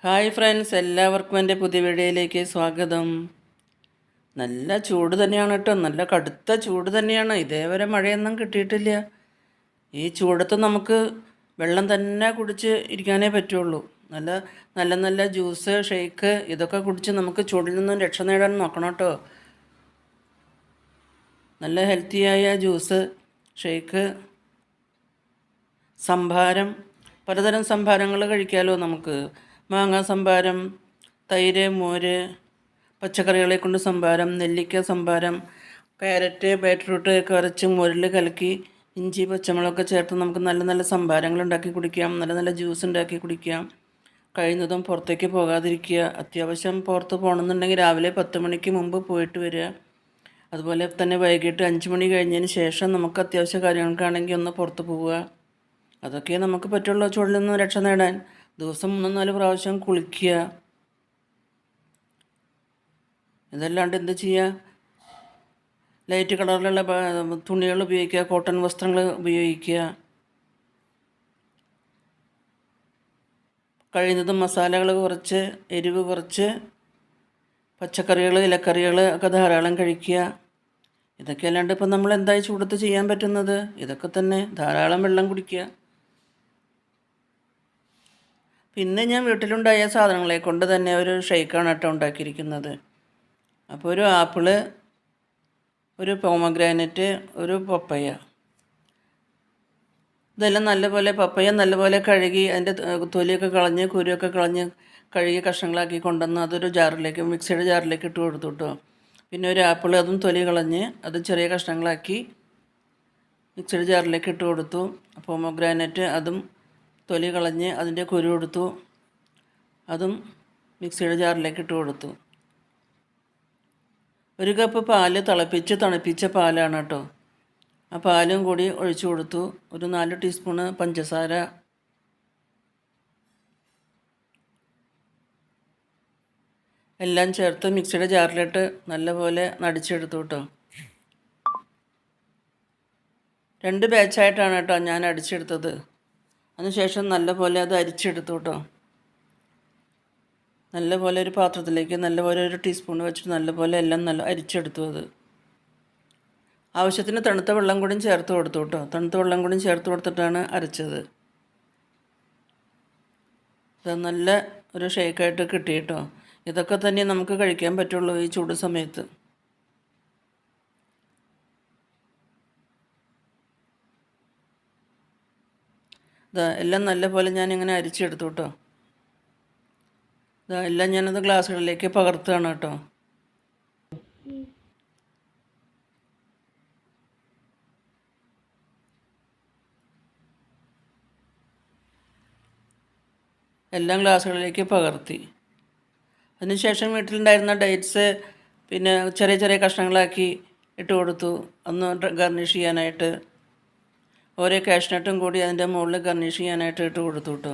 Hi friends, എല്ലാവർക്കും എൻ്റെ പുതിയ വീഡിയോയിലേക്ക് സ്വാഗതം. നല്ല ചൂട് തന്നെയാണ് കേട്ടോ, നല്ല കടുത്ത ചൂട് തന്നെയാണ്. ഇതേവരെ മഴയൊന്നും കിട്ടിയിട്ടില്ല. ഈ ചൂടത്ത് നമുക്ക് വെള്ളം തന്നെ കുടിച്ച് ഇരിക്കാനേ പറ്റുള്ളൂ. നല്ല നല്ല നല്ല ജ്യൂസ്, ഷേക്ക് ഇതൊക്കെ കുടിച്ച് നമുക്ക് ചൂടിൽ നിന്നും രക്ഷ നേടാൻ നോക്കണം കേട്ടോ. നല്ല ഹെൽത്തിയായ ജ്യൂസ്, ഷേക്ക്, സംഭാരം, പലതരം സംഭാരങ്ങൾ കഴിക്കാമല്ലോ നമുക്ക്. മാങ്ങ സംഭാരം, തൈര്, മോര്, പച്ചക്കറികളെ കൊണ്ട് സംഭാരം, നെല്ലിക്ക സംഭാരം, ക്യാരറ്റ്, ബീറ്റ്റൂട്ട് ഒക്കെ അരച്ച് മോരിൽ കലക്കി ഇഞ്ചി പച്ചമുളകൊക്കെ ചേർത്ത് നമുക്ക് നല്ല നല്ല സംഭാരങ്ങൾ ഉണ്ടാക്കി കുടിക്കാം. നല്ല നല്ല ജ്യൂസ് ഉണ്ടാക്കി കുടിക്കാം. കഴിയുന്നതും പുറത്തേക്ക് പോകാതിരിക്കുക. അത്യാവശ്യം പുറത്ത് പോകണമെന്നുണ്ടെങ്കിൽ രാവിലെ 10 മണിക്ക് മുമ്പ് പോയിട്ട് വരിക. അതുപോലെ തന്നെ വൈകിട്ട് 5 മണി കഴിഞ്ഞതിന് ശേഷം നമുക്ക് അത്യാവശ്യ കാര്യങ്ങൾക്കാണെങ്കിൽ ഒന്ന് പുറത്ത് പോവുക. അതൊക്കെ നമുക്ക് പറ്റുള്ളൂ ചൂടിൽ നിന്ന് രക്ഷ നേടാൻ. ദിവസം 3-4 പ്രാവശ്യം കുളിക്കുക. ഇതല്ലാണ്ട് എന്ത് ചെയ്യുക? ലൈറ്റ് കളറിലുള്ള തുണികൾ ഉപയോഗിക്കുക, കോട്ടൺ വസ്ത്രങ്ങൾ ഉപയോഗിക്കുക. കഴിയുന്നതും മസാലകൾ കുറച്ച്, എരിവ് കുറച്ച്, പച്ചക്കറികൾ, ഇലക്കറികൾ ഒക്കെ ധാരാളം കഴിക്കുക. ഇതൊക്കെ അല്ലാണ്ട് ഇപ്പം നമ്മൾ എന്തായി ചൂടത്ത് ചെയ്യാൻ പറ്റുന്നത്? ഇതൊക്കെ തന്നെ. ധാരാളം വെള്ളം കുടിക്കുക. പിന്നെ ഞാൻ വീട്ടിലുണ്ടായ സാധനങ്ങളെ കൊണ്ട് തന്നെ ഒരു ഷേക്കാണ് കേട്ടോ ഉണ്ടാക്കിയിരിക്കുന്നത്. അപ്പോൾ ഒരു ആപ്പിള്, ഒരു പോമഗ്രാനറ്റ്, ഒരു പപ്പയ, ഇതെല്ലാം നല്ലപോലെ പപ്പയ നല്ലപോലെ കഴുകി അതിൻ്റെ തൊലിയൊക്കെ കളഞ്ഞ് കുരുവൊക്കെ കളഞ്ഞ് കഴുകി കഷ്ണങ്ങളാക്കി കൊണ്ടുവന്ന് അതൊരു ജാറിലേക്ക്, മിക്സിയുടെ ജാറിലേക്ക് ഇട്ട് കൊടുത്തു കേട്ടോ. പിന്നെ ഒരു ആപ്പിൾ, അതും തൊലി കളഞ്ഞ് അത് ചെറിയ കഷ്ണങ്ങളാക്കി മിക്സിയുടെ ജാറിലേക്ക് ഇട്ട് കൊടുത്തു. പോമഗ്രാനറ്റ്, അതും തൊലി കളഞ്ഞ് അതിൻ്റെ കുരു കൊടുത്തു, അതും മിക്സിയുടെ ജാറിലേക്ക് ഇട്ട് കൊടുത്തു. 1 കപ്പ് പാല് തിളപ്പിച്ച് തണുപ്പിച്ച പാലാണ് കേട്ടോ. ആ പാലും കൂടി ഒഴിച്ചു കൊടുത്തു. ഒരു 4 ടീസ്പൂണ് പഞ്ചസാര, എല്ലാം ചേർത്ത് മിക്സിയുടെ ജാറിലിട്ട് നല്ലപോലെ നടിച്ചെടുത്തു കേട്ടോ. 2 ബാച്ചായിട്ടാണ് കേട്ടോ ഞാൻ അടിച്ചെടുത്തത്. അതിനുശേഷം നല്ലപോലെ അത് അരിച്ചെടുത്തു കേട്ടോ. നല്ലപോലെ ഒരു പാത്രത്തിലേക്ക് നല്ലപോലെ 1 ടീസ്പൂൺ വെച്ചിട്ട് നല്ലപോലെ എല്ലാം നല്ല അരിച്ചെടുത്തു. അത് ആവശ്യത്തിന് തണുത്ത വെള്ളം കൂടി ചേർത്ത് കൊടുത്തു കേട്ടോ. തണുത്ത വെള്ളം കൂടി ചേർത്ത് കൊടുത്തിട്ടാണ് അരച്ചത്. ഇത് നല്ല ഒരു ഷേക്കായിട്ട് കിട്ടി കേട്ടോ. ഇതൊക്കെ തന്നെ നമുക്ക് കഴിക്കാൻ പറ്റുള്ളൂ ഈ ചൂട് സമയത്ത്. ഇതാ എല്ലാം നല്ലപോലെ ഞാനിങ്ങനെ അരിച്ചെടുത്തു കേട്ടോ. ഇതാ എല്ലാം ഞാനത് ഗ്ലാസ്സുകളിലേക്ക് പകർത്തുകയാണ് കേട്ടോ. എല്ലാം ഗ്ലാസ്സുകളിലേക്ക് പകർത്തി. അതിനുശേഷം വീട്ടിലുണ്ടായിരുന്ന ഡേറ്റ്സ് പിന്നെ ചെറിയ ചെറിയ കഷ്ണങ്ങളാക്കി ഇട്ട് കൊടുത്തു, ഒന്ന് ഗാർണിഷ് ചെയ്യാനായിട്ട്. ഓരോ കാഷ്നട്ടും കൂടി അതിൻ്റെ മുകളിൽ ഗാർണിഷ് ചെയ്യാനായിട്ട് ഇട്ട് കൊടുത്തു കേട്ടോ.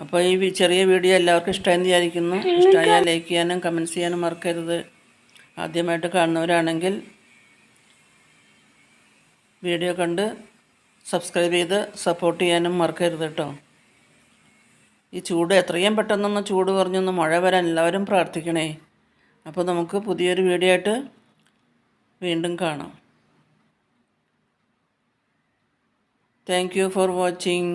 അപ്പോൾ ഈ ചെറിയ വീഡിയോ എല്ലാവർക്കും ഇഷ്ടമായെന്ന് വിചാരിക്കുന്നു. ഇഷ്ടമായാൽ ലൈക്ക് ചെയ്യാനും കമൻറ്റ്സ് ചെയ്യാനും മറക്കരുത്. ആദ്യമായിട്ട് കാണുന്നവരാണെങ്കിൽ വീഡിയോ കണ്ട് സബ്സ്ക്രൈബ് ചെയ്ത് സപ്പോർട്ട് ചെയ്യാനും മറക്കരുത് കേട്ടോ. ഈ ചൂട് എത്രയും പെട്ടെന്നൊന്ന് ചൂട് കുറഞ്ഞൊന്ന് മഴ വരാൻ എല്ലാവരും പ്രാർത്ഥിക്കണേ. അപ്പോൾ നമുക്ക് പുതിയൊരു വീഡിയോ ആയിട്ട് വീണ്ടും കാണാം. Thank you for watching.